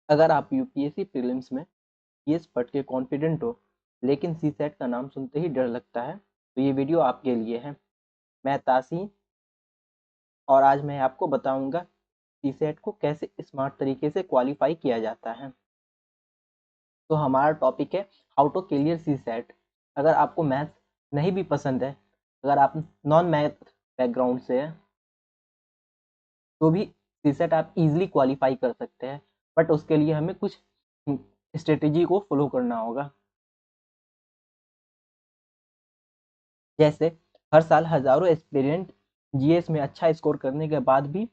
अगर आप UPSC prelims में जीएस पढ़ के कॉन्फिडेंट हो लेकिन सीसेट का नाम सुनते ही डर लगता है तो ये वीडियो आपके लिए है। मैं तासीन और आज मैं आपको बताऊंगा सीसेट को कैसे स्मार्ट तरीके से क्वालिफाई किया जाता है। तो हमारा टॉपिक है हाउ टू क्लियर सीसेट। अगर आपको मैथ्स नहीं भी पसंद है, अगर आप नॉन मैथ बैकग्राउंड से है तो भी सीसेट आप इजीली क्वालिफाई कर सकते हैं, बट उसके लिए हमें कुछ स्ट्रेटेजी को फॉलो करना होगा। जैसे हर साल हजारों एस्पिरेंट जीएस में अच्छा स्कोर करने के बाद भी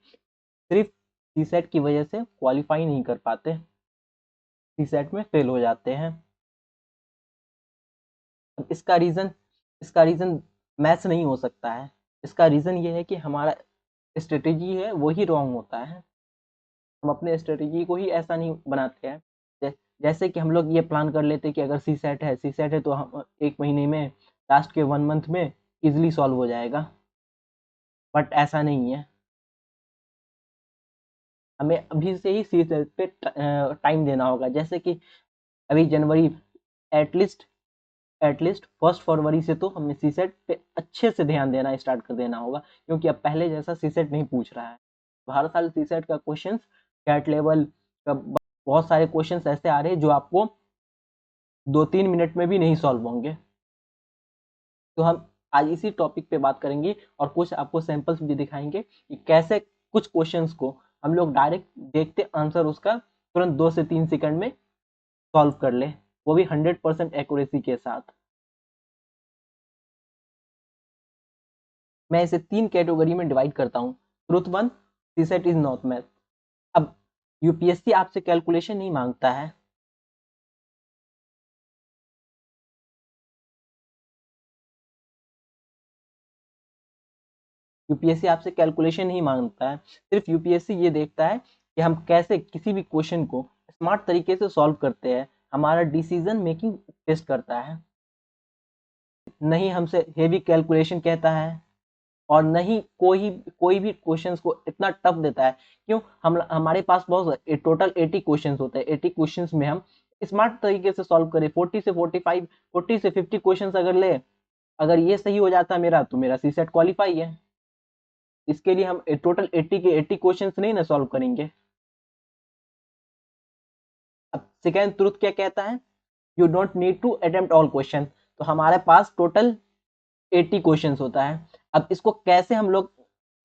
सिर्फ सीसेट की वजह से क्वालिफाई नहीं कर पाते, सीसेट में फेल हो जाते हैं। अब इसका रीज़न मैथ्स नहीं हो सकता है। इसका रीज़न ये है कि हमारा स्ट्रेटेजी है वो ही रॉन्ग होता है। हम अपने स्ट्रेटेजी को ही ऐसा नहीं बनाते हैं। जैसे कि हम लोग ये प्लान कर लेते हैं कि अगर सी सेट है तो हम एक महीने में, लास्ट के 1 मंथ में इजीली सॉल्व हो जाएगा, बट ऐसा नहीं है। हमें अभी से ही सी सेट पे टाइम देना होगा। जैसे कि अभी जनवरी, एटलीस्ट एटलीस्ट 1 फरवरी से तो हमें सी सेट पे अच्छे से ध्यान देना स्टार्ट कर देना होगा, क्योंकि अब पहले जैसा सी सेट नहीं पूछ रहा है। तो हर साल सी सेट का क्वेश्चन, कैट लेवल का बहुत सारे क्वेश्चन ऐसे आ रहे हैं जो आपको 2-3 मिनट में भी नहीं सॉल्व होंगे। तो हम आज इसी टॉपिक पे बात करेंगे और कुछ आपको सैंपल्स भी दिखाएंगे कि कैसे कुछ क्वेश्चंस को हम लोग डायरेक्ट देखते आंसर उसका तुरंत 2 से 3 सेकंड में सॉल्व कर ले, वो भी 100% एक्यूरेसी के साथ। मैं इसे 3 कैटेगरी में डिवाइड करता हूँ। Truth one, CSAT is not math. अब यूपीएससी आपसे कैलकुलेशन नहीं मांगता है। यूपीएससी आपसे कैलकुलेशन नहीं मांगता है। सिर्फ यूपीएससी ये देखता है कि हम कैसे किसी भी क्वेश्चन को स्मार्ट तरीके से सॉल्व करते हैं। हमारा डिसीजन मेकिंग टेस्ट करता है। नहीं हमसे हेवी कैलकुलेशन कहता है और नहीं कोई कोई भी क्वेश्चंस को इतना टफ देता है। क्यों? हम हमारे पास बहुत टोटल 80 क्वेश्चंस होते हैं। 80 क्वेश्चंस में हम स्मार्ट तरीके से सॉल्व करें। 40 से 50 क्वेश्चंस अगर ले, अगर ये सही हो जाता मेरा तो मेरा सी सेट क्वालिफाई है। इसके लिए हम टोटल 80 के 80 क्वेश्चंस नहीं ना सॉल्व करेंगे। अब सेकेंड ट्रुथ क्या कहता है? You don't need to attempt all question. तो हमारे पास टोटल 80 क्वेश्चंस होता है। अब इसको कैसे हम लोग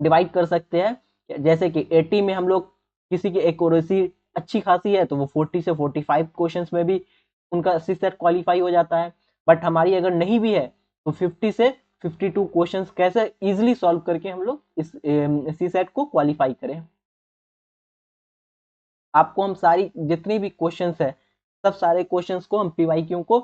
डिवाइड कर सकते हैं? जैसे कि 80 में हम लोग किसी की एक्यूरेसी अच्छी खासी है तो वो 40 से 45 क्वेश्चंस में भी उनका सी सेट क्वालिफाई हो जाता है। बट हमारी अगर नहीं भी है तो 50 से 52 क्वेश्चंस कैसे इजीली सॉल्व करके हम लोग इस सी सेट को क्वालिफाई करें। आपको हम सारी जितनी भी क्वेश्चंस है, सब सारे क्वेश्चंस को हम पीवाईक्यू को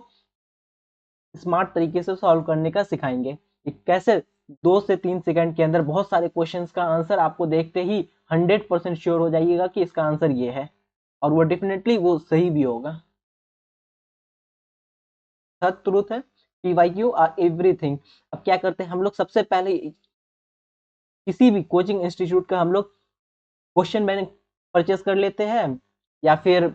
स्मार्ट तरीके से सॉल्व करने का सिखाएंगे कि कैसे 2 से 3 सेकंड के अंदर बहुत सारे क्वेश्चंस का आंसर आपको देखते ही 100% श्योर हो जाइएगा कि इसका आंसर ये है, और वो डेफिनेटली वो सही भी होगा। थर्ड ट्रूथ है पीवाईक्यू आर एवरीथिंग। अब क्या करते हैं हम लोग? सबसे पहले किसी भी कोचिंग इंस्टीट्यूट का हम लोग क्वेश्चन बैंक परचेस कर लेते हैं या फिर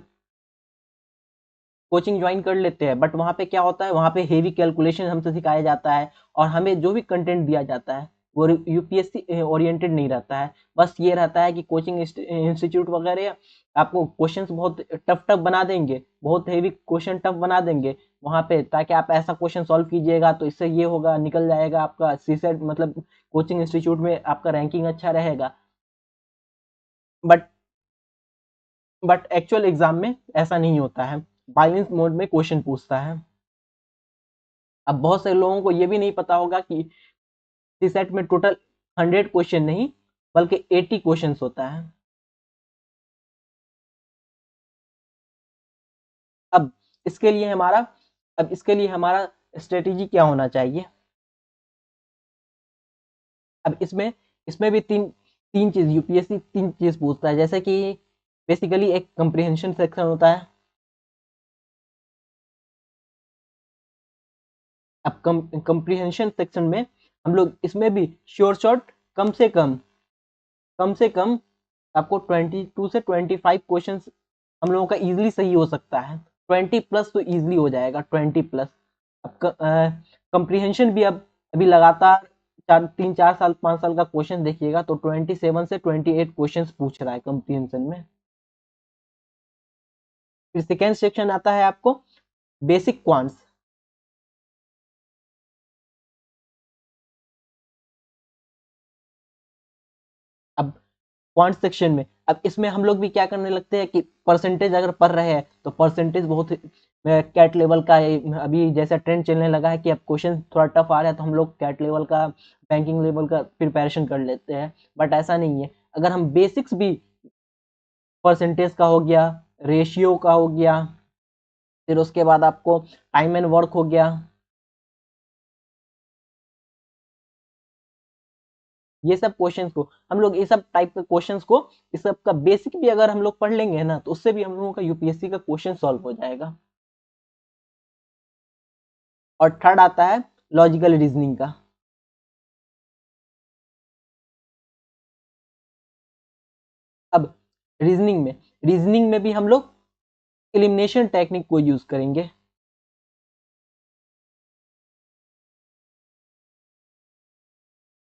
कोचिंग ज्वाइन कर लेते हैं। बट वहाँ पे क्या होता है, वहाँ पे हेवी कैलकुलेशन हमसे सिखाया जाता है और हमें जो भी कंटेंट दिया जाता है वो यूपीएससी ओरिएंटेड नहीं रहता है। बस ये रहता है कि कोचिंग इंस्टीट्यूट वगैरह आपको क्वेश्चंस बहुत टफ टफ बना देंगे, बहुत हेवी क्वेश्चन टफ बना देंगे वहाँ पे, ताकि आप ऐसा क्वेश्चन सॉल्व कीजिएगा तो इससे ये होगा, निकल जाएगा आपका सीसेट, मतलब कोचिंग इंस्टीट्यूट में आपका रैंकिंग अच्छा रहेगा। बट एक्चुअल एग्जाम में ऐसा नहीं होता है। बैलेंस मोड में क्वेश्चन पूछता है। अब बहुत से लोगों को ये भी नहीं पता होगा कि सीसेट में टोटल 100 क्वेश्चन नहीं बल्कि 80 क्वेश्चन होता है। अब इसके लिए हमारा अब इसके लिए हमारा स्ट्रेटेजी क्या होना चाहिए? अब इसमें इसमें भी तीन तीन चीज यूपीएससी तीन चीज पूछता है। जैसे कि बेसिकली एक कंप्रीहेंशन सेक्शन होता है। अब कंप्रीहेंशन सेक्शन में हम लोग इसमें भी श्योर शॉट कम से कम आपको 22 से 25 क्वेश्चन हम लोगों का इजीली सही हो सकता है। 20+ तो इजीली हो जाएगा, 20+। अब कंप्रीहेंशन भी अब अभी लगातार 3 4 साल 5 साल का क्वेश्चन देखिएगा तो 27 से 28 क्वेश्चन पूछ रहा है कंप्रीहेंशन में। फिर सेकेंड सेक्शन आता है आपको बेसिक क्वांट्स। अब क्वांट सेक्शन में अब इसमें हम लोग भी क्या करने लगते हैं कि परसेंटेज अगर पढ़ रहे हैं तो परसेंटेज बहुत कैट लेवल का अभी जैसा ट्रेंड चलने लगा है कि अब क्वेश्चन थोड़ा टफ आ रहा है तो हम लोग कैट लेवल का, बैंकिंग लेवल का प्रिपरेशन कर लेते हैं। बट ऐसा नहीं है, अगर हम बेसिक्स भी, परसेंटेज का हो गया, रेशियो का हो गया, फिर उसके बाद आपको टाइम एंड वर्क हो गया, ये सब क्वेश्चंस को हम लोग, ये सब टाइप के क्वेश्चंस को, इस सब का बेसिक भी अगर हम लोग पढ़ लेंगे ना तो उससे भी हम लोगों का यूपीएससी का क्वेश्चन सॉल्व हो जाएगा। और थर्ड आता है लॉजिकल रीजनिंग का। अब रीजनिंग में भी हम लोग एलिमिनेशन टेक्निक को यूज करेंगे।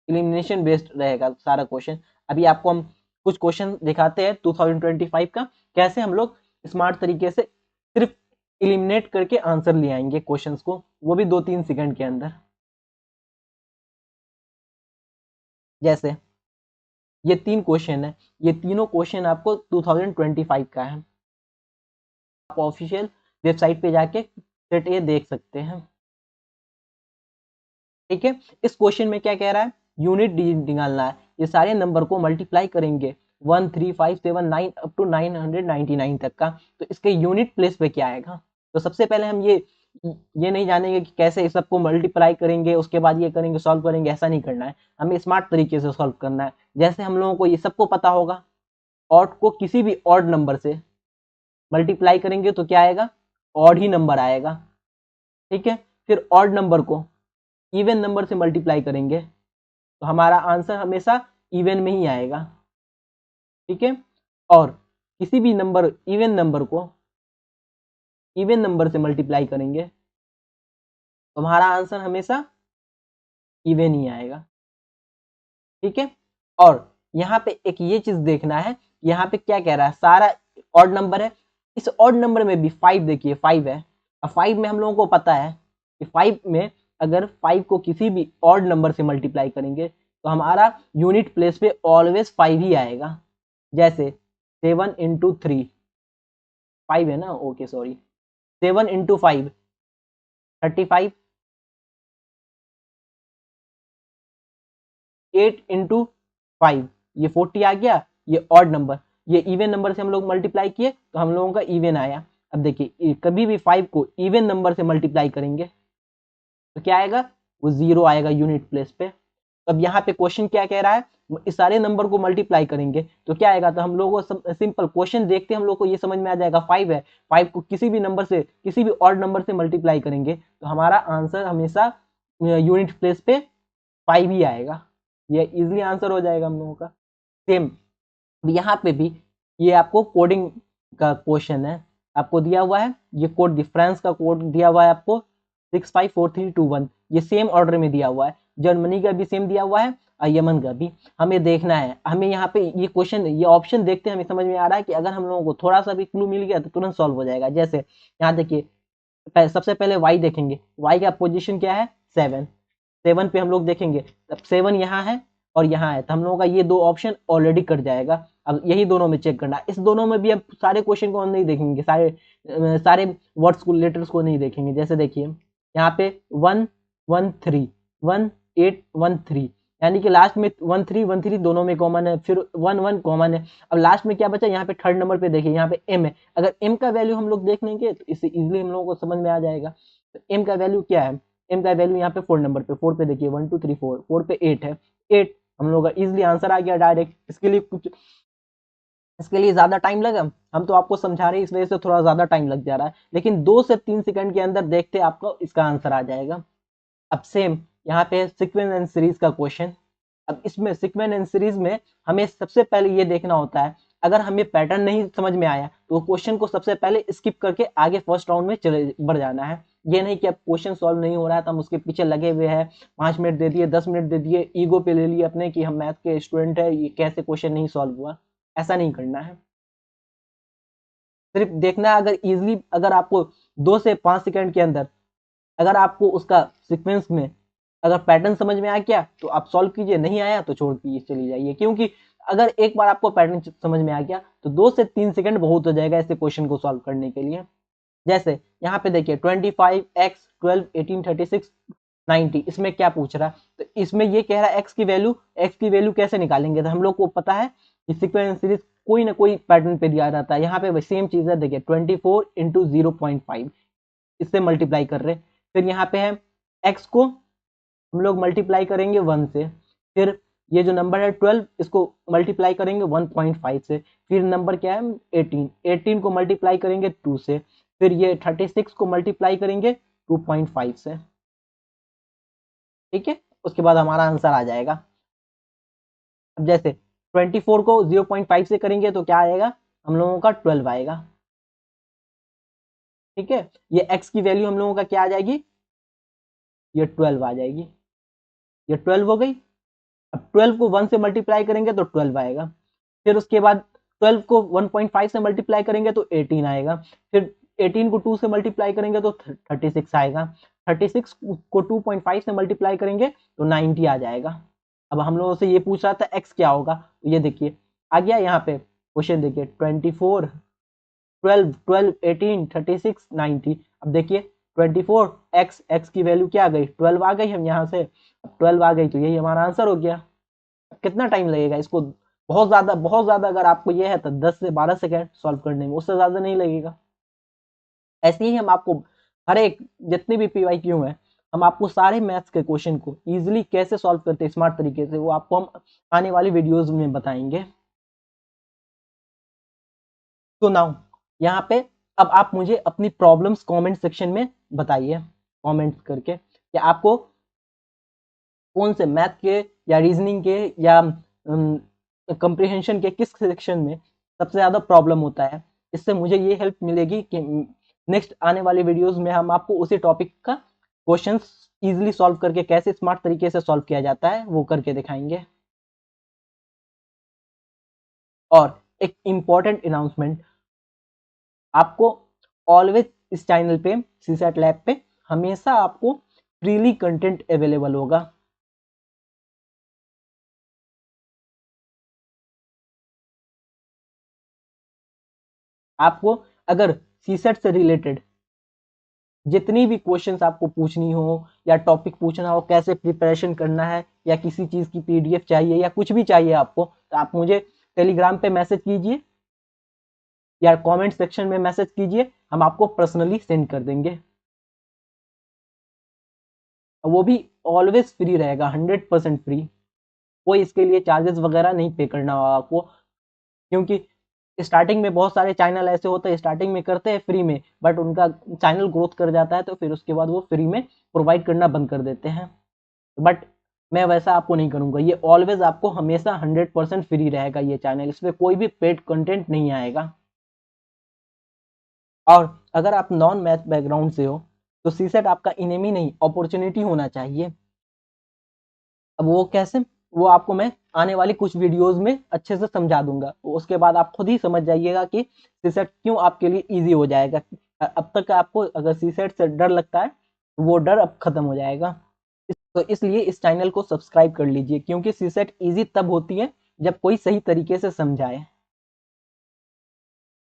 एलिमिनेशन बेस्ड रहेगा सारा क्वेश्चन। अभी आपको हम कुछ क्वेश्चन दिखाते हैं 2025 का, कैसे हम लोग स्मार्ट तरीके से सिर्फ एलिमिनेट करके आंसर ले आएंगे क्वेश्चंस को, वो भी 2-3 सेकंड के अंदर। जैसे ये 3 क्वेश्चन है, ये तीनों क्वेश्चन आपको 2025 का है। आप ऑफिशियल वेबसाइट पे जाके सेट ये देख सकते हैं। ठीक है, इस क्वेश्चन में क्या कह रहा है, यूनिट निकालना है। ये सारे नंबर को मल्टीप्लाई करेंगे 1 3 5 7 9 अप टू 999 तक का, तो इसके यूनिट प्लेस पे क्या आएगा। तो सबसे पहले हम ये नहीं जानेंगे कि कैसे इस सबको मल्टीप्लाई करेंगे उसके बाद ये करेंगे सॉल्व करेंगे, ऐसा नहीं करना है, हमें स्मार्ट तरीके से सॉल्व करना है। जैसे हम लोगों को ये सबको पता होगा, ऑड को किसी भी ऑड नंबर से मल्टीप्लाई करेंगे तो क्या आएगा, ऑड ही नंबर आएगा। ठीक है, फिर ऑड नंबर को इवन नंबर से मल्टीप्लाई करेंगे तो हमारा आंसर हमेशा इवन में ही आएगा। ठीक है, और किसी भी नंबर, इवन नंबर से मल्टीप्लाई करेंगे तो हमारा आंसर हमेशा इवन ही आएगा। ठीक है, और यहाँ पे एक ये चीज देखना है, यहाँ पे क्या कह रहा है, सारा ऑड नंबर है। इस ऑड नंबर में भी 5, देखिए 5 है। अब 5 में हम लोगों को पता है कि 5 में अगर 5 को किसी भी ऑड नंबर से मल्टीप्लाई करेंगे तो हमारा यूनिट प्लेस पे ऑलवेज 5 ही आएगा। जैसे 7 × 3, 5 है ना, ओके सॉरी, 7 × 5 35, 8 × 5 ये 40 आ गया, ये ऑड नंबर, ये इवन नंबर से हम लोग मल्टीप्लाई किए तो हम लोगों का इवन आया। अब देखिए कभी भी 5 को इवन नंबर से मल्टीप्लाई करेंगे तो क्या आएगा, वो 0 आएगा यूनिट प्लेस पे। अब यहाँ पे क्वेश्चन क्या कह रहा है, इस सारे नंबर को मल्टीप्लाई करेंगे तो क्या आएगा, तो हम लोगों को सिंपल क्वेश्चन देखते हम लोग को ये समझ में आ जाएगा 5 है, 5 को किसी भी नंबर से, किसी भी ऑड नंबर से मल्टीप्लाई करेंगे तो हमारा आंसर हमेशा यूनिट प्लेस पे 5 ही आएगा। ये इजिली आंसर हो जाएगा हम लोगों का। सेम यहाँ पे भी ये आपको कोडिंग का क्वेश्चन है, आपको दिया हुआ है ये कोड, डिफरेंस का कोड दिया हुआ है आपको 654321, ये सेम ऑर्डर में दिया हुआ है, जर्मनी का भी सेम दिया हुआ है और यमन का भी। हमें देखना है, हमें यहाँ पे ये क्वेश्चन, ये ऑप्शन देखते हैं हमें समझ में आ रहा है कि अगर हम लोगों को थोड़ा सा भी क्लू मिल गया तो तुरंत सॉल्व हो जाएगा। जैसे यहाँ देखिए सबसे पहले वाई देखेंगे, वाई का पोजिशन क्या है 7, 7 पे हम लोग देखेंगे, अब 7 यहाँ है और यहाँ है तो हम लोगों का ये 2 ऑप्शन ऑलरेडी कट जाएगा। अब यही दोनों में चेक करना है, इस दोनों में भी अब सारे क्वेश्चन को हम नहीं देखेंगे, सारे वर्ड्स को, लेटर्स को नहीं देखेंगे। जैसे देखिए यहाँ पे 1 1 3 1 8 1 3, यानी कि लास्ट में 1 3 दोनों में कॉमन है, फिर 1 1 कॉमन है। अब लास्ट में क्या बचा, यहाँ पे थर्ड नंबर पे देखिए यहाँ पे एम है, अगर एम का वैल्यू हम लोग देख लेंगे तो इससे इजिली हम लोगों को समझ में आ जाएगा। तो एम का वैल्यू क्या है, एम का वैल्यू यहाँ पे 4 नंबर पे, 4 पे देखिए 1 2 3 4, 4 पे 8 है, 8 हम लोगों का इजिली आंसर आ गया डायरेक्ट। इसके लिए ज्यादा टाइम लगा, हम तो आपको समझा रहे हैं इस वजह से थोड़ा ज्यादा टाइम लग जा रहा है, लेकिन 2 से 3 सेकंड के अंदर देखते आपको इसका आंसर आ जाएगा। अब सेम यहाँ पे सीक्वेंस एंड सीरीज का क्वेश्चन। अब इसमें सीक्वेंस एंड सीरीज में हमें सबसे पहले ये देखना होता है अगर हमें पैटर्न नहीं समझ में आया तो क्वेश्चन को सबसे पहले स्किप करके आगे फर्स्ट राउंड में चले बढ़ जाना है। ये नहीं कि अब क्वेश्चन सॉल्व नहीं हो रहा है तो हम उसके पीछे लगे हुए हैं, 5 मिनट दे दिए, 10 मिनट दे दिए, ईगो पे ले लिए अपने कि हम मैथ के स्टूडेंट है, ये कैसे क्वेश्चन नहीं सॉल्व हुआ। ऐसा नहीं करना है। सिर्फ देखना है, अगर इजिली अगर आपको 2 से 5 सेकंड के अंदर अगर आपको उसका सीक्वेंस में अगर पैटर्न समझ में आ गया तो आप सॉल्व कीजिए, नहीं आया तो छोड़ दीजिए, चली जाइए। क्योंकि अगर एक बार आपको पैटर्न समझ में आ गया तो 2 से 3 सेकंड बहुत हो जाएगा ऐसे क्वेश्चन को सॉल्व करने के लिए। जैसे यहाँ पे देखिए 25 x 12 18 36 90, इसमें क्या पूछ रहा है, तो इसमें ये कह रहा है x की वैल्यू कैसे निकालेंगे। तो हम लोग को पता है कि सीक्वेंस सीरीज कोई ना कोई पैटर्न पे दिया रहता है। यहाँ पे सेम चीज है, देखिए 24 इंटू 0.5 इससे मल्टीप्लाई कर रहे। फिर यहाँ पे है x को हम लोग मल्टीप्लाई करेंगे 1 से, फिर ये जो नंबर है 12 इसको मल्टीप्लाई करेंगे 1.5 से, फिर नंबर क्या है 18 को मल्टीप्लाई करेंगे 2 से, फिर ये 36 को मल्टीप्लाई करेंगे 2.5 से। ठीक है, उसके बाद हमारा आंसर आ जाएगा। अब जैसे 24 को 0.5 से करेंगे तो क्या आएगा, हम लोगों का 12 आएगा। ठीक है, ये x की वैल्यू हम लोगों का क्या आ जाएगी, ये 12 आ जाएगी, ये 12 हो गई। अब 12 को 1 से मल्टीप्लाई करेंगे तो 12 आएगा, फिर उसके बाद 12 को 1.5 से मल्टीप्लाई करेंगे तो 18 आएगा, फिर 18 को 2 से मल्टीप्लाई करेंगे तो 36 आएगा, 36 को 2.5 से मल्टीप्लाई करेंगे तो 90 आ जाएगा। अब हम लोगों से ये पूछ रहा था x क्या होगा, तो ये देखिए आ गया यहाँ पे क्वेश्चन, देखिए 24 12 12 18 36 90। अब देखिए 24 x की वैल्यू क्या आ गई, 12 आ गई, हम यहाँ से 12 आ गई तो यही हमारा आंसर हो गया। कितना टाइम लगेगा इसको, बहुत ज्यादा अगर आपको ये है तो 10 से 12 सेकंड सॉल्व करने में, उससे ज्यादा नहीं लगेगा। ऐसे ही हम आपको हर एक जितने भी PYQ है, हम आपको सारे मैथ्स के क्वेश्चन को इजीली कैसे सॉल्व करते हैं स्मार्ट तरीके से, वो आपको हम आने वाली वीडियोस में बताएंगे। तो नाउ यहाँ पे अब आप मुझे अपनी प्रॉब्लम्स कमेंट सेक्शन में बताइए, कमेंट्स करके कि आपको कौन से मैथ के या रीजनिंग के या कंप्रिहेंशन के किस सेक्शन में सबसे ज़्यादा प्रॉब्लम होता है। इससे मुझे ये हेल्प मिलेगी कि नेक्स्ट आने वाली वीडियोस में हम आपको उसी टॉपिक का क्वेश्चंस इजीली सॉल्व करके कैसे स्मार्ट तरीके से सॉल्व किया जाता है वो करके दिखाएंगे। और एक इम्पॉर्टेंट अनाउंसमेंट, आपको ऑलवेज इस चैनल पे सीसैट लैब पे हमेशा आपको फ्रीली कंटेंट अवेलेबल होगा। आपको अगर सीसेट से रिलेटेड जितनी भी क्वेश्चंस आपको पूछनी हो या टॉपिक पूछना हो, कैसे प्रिपरेशन करना है या किसी चीज़ की PDF चाहिए या कुछ भी चाहिए आपको, तो आप मुझे टेलीग्राम पे मैसेज कीजिए या कमेंट सेक्शन में मैसेज कीजिए, हम आपको पर्सनली सेंड कर देंगे। वो भी ऑलवेज फ्री रहेगा, 100% फ्री। कोई इसके लिए चार्जेस वगैरह नहीं पे करना होगा आपको, क्योंकि स्टार्टिंग में बहुत सारे चैनल ऐसे होते हैं स्टार्टिंग में करते हैं फ्री में, बट उनका चैनल ग्रोथ कर जाता है तो फिर उसके बाद वो फ्री में प्रोवाइड करना बंद कर देते हैं। बट मैं वैसा आपको नहीं करूँगा, ये ऑलवेज आपको हमेशा 100% फ्री रहेगा ये चैनल, इसमें कोई भी पेड कंटेंट नहीं आएगा। और अगर आप नॉन मैथ बैकग्राउंड से हो तो सीसेट आपका इनेमी नहीं अपॉर्चुनिटी होना चाहिए। अब वो कैसे, वो आपको मैं आने वाली कुछ वीडियोस में अच्छे से समझा दूंगा, उसके बाद आप खुद ही समझ जाइएगा कि सीसेट क्यों आपके लिए इजी हो जाएगा। अब तक आपको अगर सीसेट से डर लगता है तो वो डर अब खत्म हो जाएगा। तो इसलिए इस चैनल को सब्सक्राइब कर लीजिए, क्योंकि सीसेट इजी तब होती है जब कोई सही तरीके से समझाए।